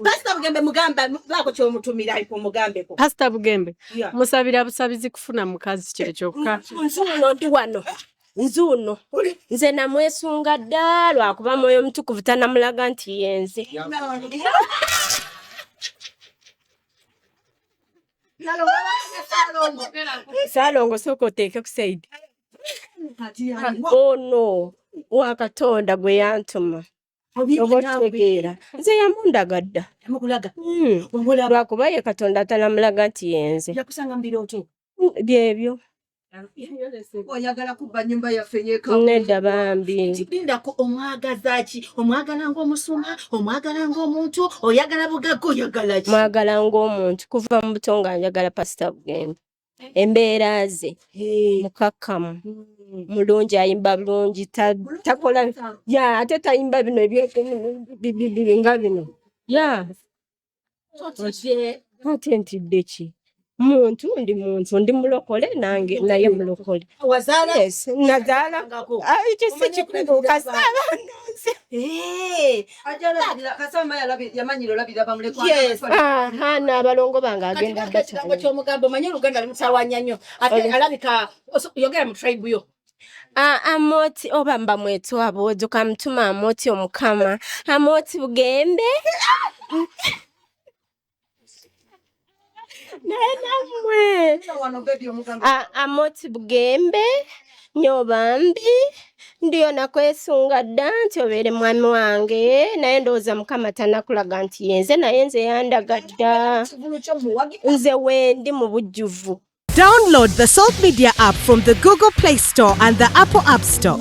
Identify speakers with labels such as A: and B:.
A: Pastor Bugembe mugamba lako kyo mutumira ipo mugambe ko.
B: Pastor Bugembe. Musabira busabizi kufuna mukazi kire kyokka.
C: Nzuno ndi wano. Nzuno. Nze namwesunga dda lwakuba Mwoyo Mutukuvu tanamulaga nti yenze. Salongo soko oteeke ku side. Oh no. Wakatonda gwe yantuma. Obotegeera. Nze yamundagadda.
A: Yamukulaga.
C: Lwakuba ye Katonda tanamulaga nti yenze.
A: Yakusanga mbiroto.
C: Byebyo.
A: Oyagala kuba nyumba yaffe yeka.
C: Nedda bambi.
A: Kibinda ko omwagaza ki? Omwagala ng'omusuma, omwagala ng'omuntu, oyagala bugagga oyagala ki?
C: Mwagala ng'omuntu kuva mu buto nga njagala Pastor Bugembe. Embeera ze mukakkamu mulungi ayimba bulungi takola ya ate tayimba bino nga bino ya ate ntidde ki muntu ndi mulokole nange naye mulokole
A: Wazala?
C: Yes, nazaala ekisi kikulu kasaba
A: ajala kasama yamanyiro labira bamulekwa.
C: Yes, n'abalongo bange agenda
A: Kigambo ky'omugambo manyi Uganda limutawanya nnyo ate alabika yogera mu tribe yo.
C: Amoti oba mba mwetu abojo kamtuma Amoti omukama Amoti Bugembe namwe Amoti Bugembe nyobambi ndiyo nakwesunga dda nti obeere mwami wange naye ndowooza Mukama tanakulaga nti yenze naye nze yandagadda nze wendi mu bujjuvu.
D: Download the Salt Media app from the Google Play Store and the Apple App Store.